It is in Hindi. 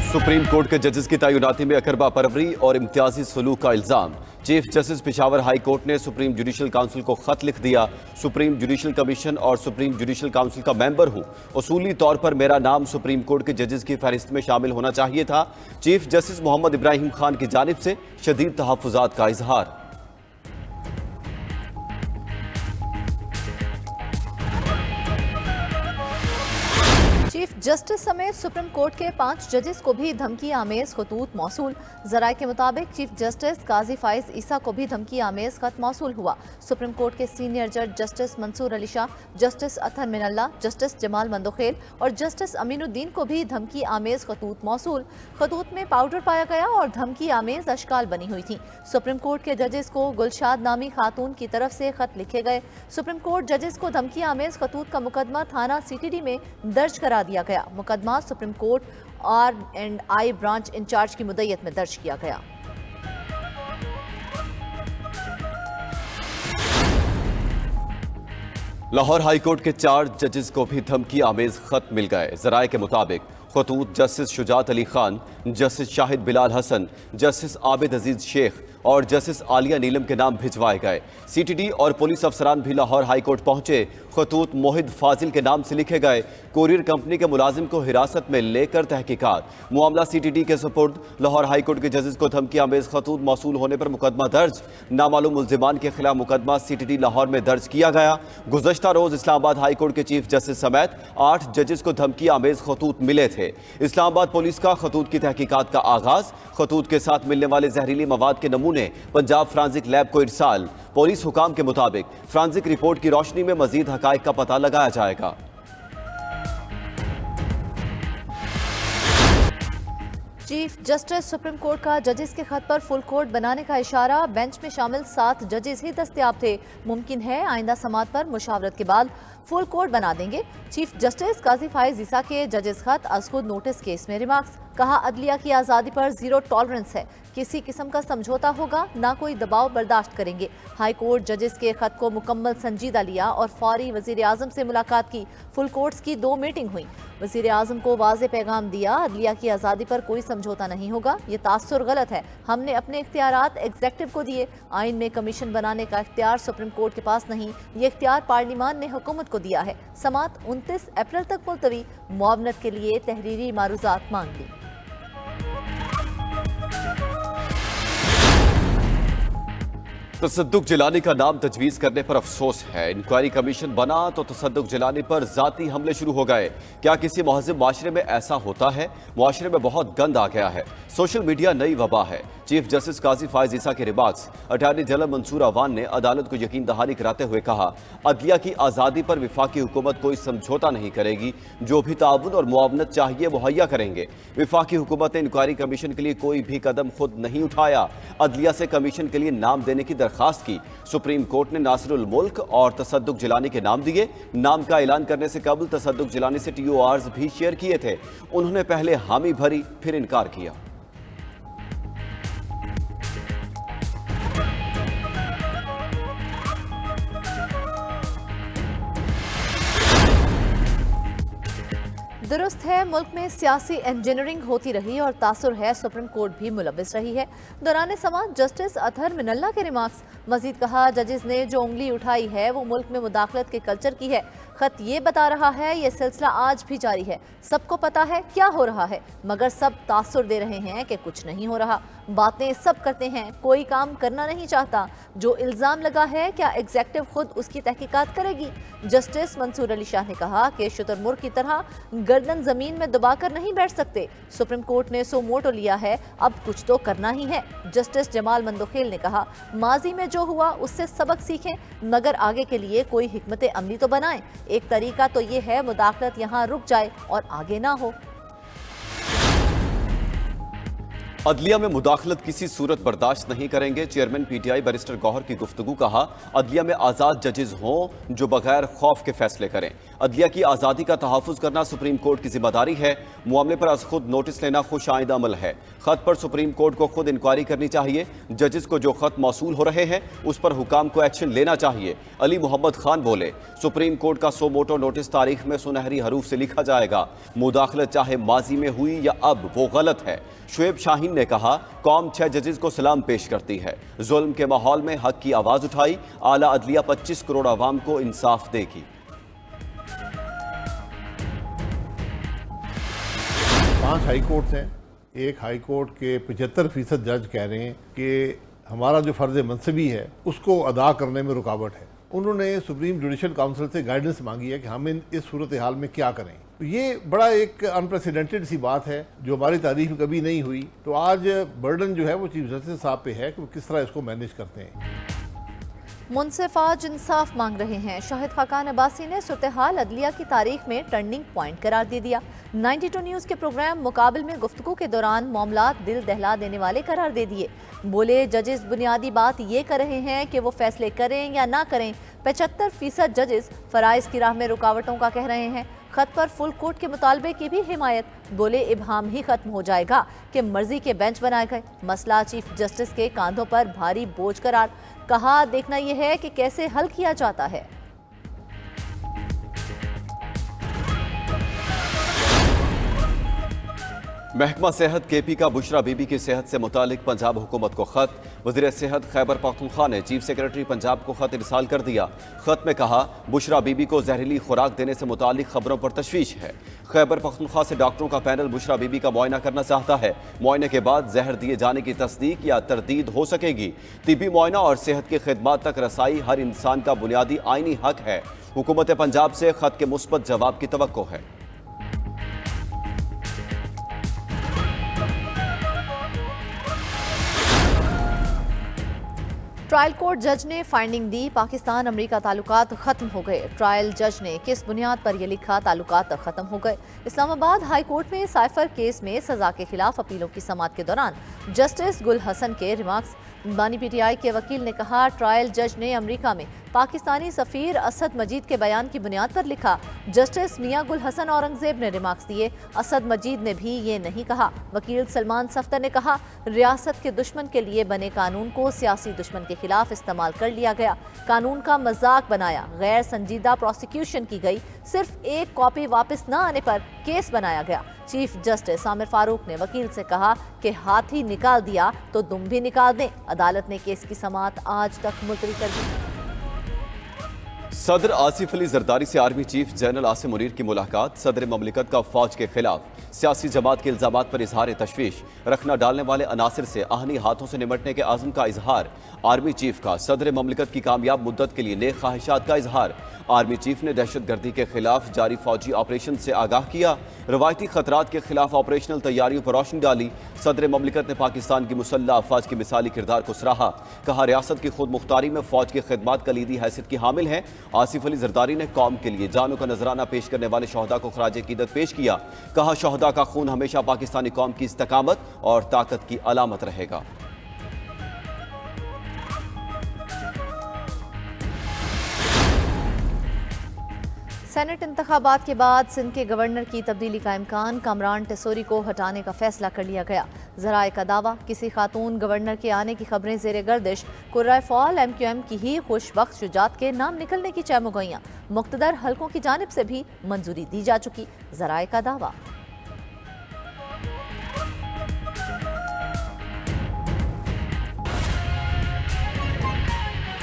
सुप्रीम कोर्ट के जजेस की तैनाती में अकरबा परवरी और इम्तियाजी सलूक का इल्जाम। Chief justice Peshawar high court ने सुप्रीम जुडिशल काउंसिल को खत लिख दिया। सुप्रीम जुडिशल कमीशन और सुप्रीम जुडिशल काउंसिल का मेंबर हूं, उसूली तौर पर मेरा नाम सुप्रीम कोर्ट के जजेस की फहरिस्त में शामिल होना चाहिए था। चीफ जस्टिस मोहम्मद इब्राहिम खान की जानिब से शदीद तहफ्फुजात का इजहार। चीफ जस्टिस समेत सुप्रीम कोर्ट के 5 जजेस को भी धमकी आमेज खतूत मौसूल। जराये के मुताबिक चीफ जस्टिस काजी फाइज ईसा को भी धमकी आमेज खत मौसूल हुआ। सुप्रीम कोर्ट के सीनियर जज justice Mansoor Ali Shah, justice Athar Minallah, justice Jamal Mandokhel और जस्टिस अमीनुद्दीन को भी धमकी आमेज खतूत मौसूल। खतूत में पाउडर पाया गया और धमकी आमेज अशकाल बनी हुई थी। सुप्रीम कोर्ट के जजेस को गुलशाद नामी खातून की तरफ से खत लिखे गए। सुप्रीम कोर्ट जजेस को धमकी आमेज खतूत का मुकदमा थाना सीटीडी में दर्ज करा दिया गया। मुकदमा supreme court R&I branch in charge की मुद्दत में दर्ज किया गया। लाहौर हाई कोर्ट के 4 जजेस को भी धमकी आमेज खत मिल गए। जराये के मुताबिक खतूत justice Shujat Ali Khan, justice Shahid Bilal Hasan, justice Abid Aziz Sheikh और जस्टिस आलिया नीलम के नाम भिजवाए गए। सीटीडी और पुलिस अफसरान भी लाहौर हाई कोर्ट पहुंचे। खतूत मोहिद फाजिल के नाम से लिखे गए। कोरियर कंपनी के मुलाजिम को हिरासत में लेकर तहकीकात। मामला सीटीडी के सुपुर्द। लाहौर हाई कोर्ट के जजेस को धमकी आमेज खतूत मौसूल होने पर मुकदमा दर्ज। नामालूम मुल्जिमान के खिलाफ मुकदमा सीटीडी लाहौर में दर्ज किया गया। गुज़श्ता रोज इस्लामाबाद हाई कोर्ट के चीफ जस्टिस समेत 8 जजेस को धमकी आमेज खतूत मिले थे। इस्लामाबाद पुलिस का खतूत की तहकीकात का आगाज। खतूत के साथ मिलने वाले जहरीली मवाद के नमूने पंजाब फ्रांसिक लैब को इरसाल। पुलिस हुकाम के मुताबिक फ्रांसिक रिपोर्ट की रोशनी में मजीद हकायक का पता लगाया जाएगा। चीफ जस्टिस सुप्रीम कोर्ट का जजेस के खत पर फुल कोर्ट बनाने का इशारा। बेंच में शामिल 7 जजेस ही दस्तयाब थे। मुमकिन है आइंदा समात पर मुशावरत के बाद फुल कोर्ट बना देंगे। चीफ जस्टिस काजी फाइज ईसा के जजेस खत अज खुद नोटिस केस में रिमार्क्स। कहा, अदलिया की आज़ादी पर जीरो टॉलरेंस है। किसी किस्म का समझौता होगा, ना कोई दबाव बर्दाश्त करेंगे। हाई कोर्ट जजेस के खत को मुकम्मल संजीदा लिया और फौरी वजीर आजम से मुलाकात की। फुल कोर्ट्स की 2 मीटिंग हुई। वजीर आजम को वाज़े पैगाम दिया, अदलिया की आज़ादी पर कोई समझौता नहीं होगा। ये तासुर गलत है। हमने अपने इख्तियारात एग्जेक्टिव को दिए। आइन में कमीशन बनाने का इख्तियार सुप्रीम कोर्ट के पास नहीं, ये इख्तियार पार्लिमान ने हुकूमत को दिया है। समात 29 अप्रैल तक मुलतवी। मुआवनत के लिए तहरीरी मारूजात मांग ली। तसद्दुक जिलानी का नाम तजवीज़ करने पर अफसोस है। इंक्वायरी कमीशन बना तो तसद्दुक जिलानी पर जाती हमले शुरू हो गए। क्या किसी महज़िब माशरे में ऐसा होता है? माशरे में बहुत गंद आ गया है। सोशल मीडिया नई वबा है। चीफ जस्टिस काजी फाइज ईसा के remarks. Attorney general Mansoor Awan ने अदालत को यकीन दहानी कराते हुए कहा, अदलिया की आज़ादी पर विफाकी हुकूमत कोई समझौता नहीं करेगी। जो भी ताउन और मुआवनत चाहिए मुहैया करेंगे। विफाकी हुकूमत ने इंक्वायरी कमीशन के लिए कोई भी कदम खुद नहीं उठाया। अदलिया से कमीशन के लिए नाम देने की दरखास्त की। सुप्रीम कोर्ट ने नासिरुल मुल्क और तसद्दुक जिलानी के नाम दिए। नाम का ऐलान करने से कबल तसद्दुक जिलानी से TORs भी शेयर किए थे। उन्होंने पहले हामी भरी, फिर इनकार किया। दुरुस्त है, मुल्क में सियासी इंजीनियरिंग होती रही और तासुर है सुप्रीम कोर्ट भी मुलविस रही है। दौरान समात जस्टिस अतहर मिनल्ला के रिमार्क्स। मजीद कहा, जजेस ने जो उंगली उठाई है वो मुल्क में मुदाखलत के कल्चर की है। खत ये बता रहा है ये सिलसिला आज भी जारी है। सबको पता है क्या हो रहा है, मगर सब तासुर दे रहे हैं कि कुछ नहीं हो रहा। बातें सब करते हैं, कोई काम करना नहीं चाहता। जो इल्ज़ाम लगा है, क्या एग्जेक्टिव खुद उसकी तहकीकात करेगी? जस्टिस मंसूर अली शाह ने कहा कि शुतुरमुर्ग की तरह गर्दन जमीन में दबाकर नहीं बैठ सकते। सुप्रीम कोर्ट ने सो मोटो लिया है, अब कुछ तो करना ही है। जस्टिस जमाल मंदोखेल ने कहा, माजी में जो हुआ उससे सबक सीखें, मगर आगे के लिए कोई हिकमत अमली तो बनाएं। एक तरीका तो ये है मुदाखलत यहाँ रुक जाए और आगे ना हो। अदलिया में मुदाखलत किसी सूरत बर्दाश्त नहीं करेंगे। चेयरमैन पीटीआई बैरिस्टर गौहर की गुफ्तगू। कहा, अदलिया में आज़ाद जजेस हों जो बगैर खौफ के फैसले करें। अदलिया की आज़ादी का तहफ़्फ़ुज़ करना सुप्रीम कोर्ट की जिम्मेदारी है। मामले पर आज खुद नोटिस लेना खुश आइंदा अमल है। खत पर सुप्रीम कोर्ट को खुद इंक्वायरी करनी चाहिए। जजेस को जो खत मौसूल हो रहे हैं उस पर हुकाम को एक्शन लेना चाहिए। अली मोहम्मद खान बोले, सुप्रीम कोर्ट का सो मोटो नोटिस तारीख में सुनहरी हरूफ से लिखा जाएगा। मुदाखलत चाहे माजी में हुई या अब, वो गलत है। शुएब शाहीन ने कहा, कौम 6 जजेस को सलाम पेश करती है। जुल्म के माहौल में हक की आवाज उठाई। आला अदलिया 25 करोड़ आवाम को इंसाफ देगी। 5 हाई कोर्ट्स हैं। एक हाई कोर्ट के 75% जज कह रहे हैं कि हमारा जो फर्ज मनसबी है उसको अदा करने में रुकावट है। उन्होंने सुप्रीम जुडिशल काउंसिल से गाइडेंस मांगी है कि हम इस सूरत हाल में क्या करें। तो ये बड़ा एक अनप्रेसिडेंटेड सी बात है जो हमारी तारीख में कभी नहीं हुई। तो आज बर्डन जो है वो चीफ जस्टिस साहब पे है कि वो किस तरह इसको मैनेज करते हैं। मुंसिफ आज इंसाफ मांग रहे हैं। शाहिद खाकान अब्बासी ने सूरत-ए-हाल अदलिया की तारीख में टर्निंग पॉइंट करार दे दिया। 92 न्यूज़ के प्रोग्राम मुकाबिल में गुफ्तगू के दौरान मामलात दिल दहला देने वाले करार दे दिए। बोले, जजेस बुनियादी बात ये कर रहे हैं कि वो फैसले करें या ना करें। 75% जजेस फराइज की राह में रुकावटों का कह रहे हैं। खत पर फुल कोर्ट के मुतालबे की भी हिमायत। बोले, इब्हाम ही खत्म हो जाएगा कि मर्जी के बेंच बनाए गए। मसला चीफ जस्टिस के कांधों पर भारी बोझ करार। कहा, देखना यह है कि कैसे हल किया जाता है। महकमा सेहत केपी का बुशरा बीबी की सेहत से मुतालिक पंजाब हुकूमत को खत। वज़ीर सेहत खैबर पख्तूनख्वा ने चीफ सेक्रेटरी पंजाब को खत इरसाल कर दिया। खत में कहा, बुशरा बीबी को जहरीली खुराक देने से मुतालिक खबरों पर तशवीश है। खैबर पख्तूनख्वा से डॉक्टरों का पैनल बुशरा बीबी का मुआयना करना चाहता है। मुआयने के बाद जहर दिए जाने की तस्दीक या तरदीद हो सकेगी। तिबी मुआयना और सेहत की खिदमत तक रसाई हर इंसान का बुनियादी आईनी हक है। हुकूमत पंजाब से खत के मुस्बत जवाब की तवक्को है। ट्रायल कोर्ट जज ने फाइंडिंग दी, पाकिस्तान अमेरिका ताल्लुकात खत्म हो गए। ट्रायल जज ने किस बुनियाद पर यह लिखा, ताल्लुकात खत्म हो गए। इस्लामाबाद हाई कोर्ट में साइफर केस में सजा के खिलाफ अपीलों की समाअत के दौरान जस्टिस गुल हसन के रिमार्क्स। बानी पीटीआई के वकील ने कहा, ट्रायल जज ने अमेरिका में पाकिस्तानी सफीर असद मजीद के बयान की बुनियाद पर लिखा। जस्टिस मियां गुल हसन औरंगजेब ने रिमार्क्स दिए। असद मजीद ने भी ये नहीं कहा। वकील सलमान सफ्तर ने कहा, रियासत के दुश्मन के लिए बने कानून को सियासी दुश्मन के खिलाफ इस्तेमाल कर लिया गया। कानून का मजाक बनाया, गैर संजीदा प्रोसिक्यूशन की गई। सिर्फ एक कॉपी वापस न आने पर केस बनाया गया। चीफ जस्टिस आमिर फारूक ने वकील से कहा कि हाथी निकाल दिया तो दुम भी निकाल दें। अदालत ने केस की समाअत आज तक मुलतवी कर दी। सदर आसिफ अली जरदारी से army chief general Asim Munir की मुलाकात। सदर ममलिकत का फौज के खिलाफ सियासी जमात के इल्जामात पर इजहार तशवीश। रखना डालने वाले अनासिर से आहनी हाथों से निमटने के आज़म का इजहार। आर्मी चीफ का सदर ममलिकत की कामयाब मुद्दत के लिए नेक ख्वाहिशात का इजहार। आर्मी चीफ ने दहशतगर्दी के खिलाफ जारी फौजी ऑपरेशन से आगाह किया। रवायती खतरात के खिलाफ ऑपरेशनल तैयारियों पर रोशनी डाली। सदर ममलिकत ने पाकिस्तान की मुसल्लह अफवाज के मिसाली किरदार को सराहा। कहा, रियासत की खुद मुख्तारी में फौज की खिदमत कलीदी हैसियत की हामिल है। आसिफ अली जरदारी ने कौम के लिए जानों का नजराना पेश करने वाले शहदा को खराज अकीदत पेश किया। कहा, शहदा का खून हमेशा पाकिस्तानी कौम की इस्तकामत और ताकत की अलामत रहेगा। सेनेट इंतखाबात के बाद सिंध के गवर्नर की तब्दीली का इम्कान। कामरान टेसोरी को हटाने का फैसला कर लिया गया। ज़राए का दावा, किसी खातून गवर्नर के आने की खबरें ज़ेरे गर्दिश। कुर्रा फॉल MQM की ही खुशबख्त शुजात के नाम निकलने की चैमुगोइयाँ। मुख्तदर हल्कों की जानिब से भी मंजूरी दी जा चुकी। ज़राए का दावा।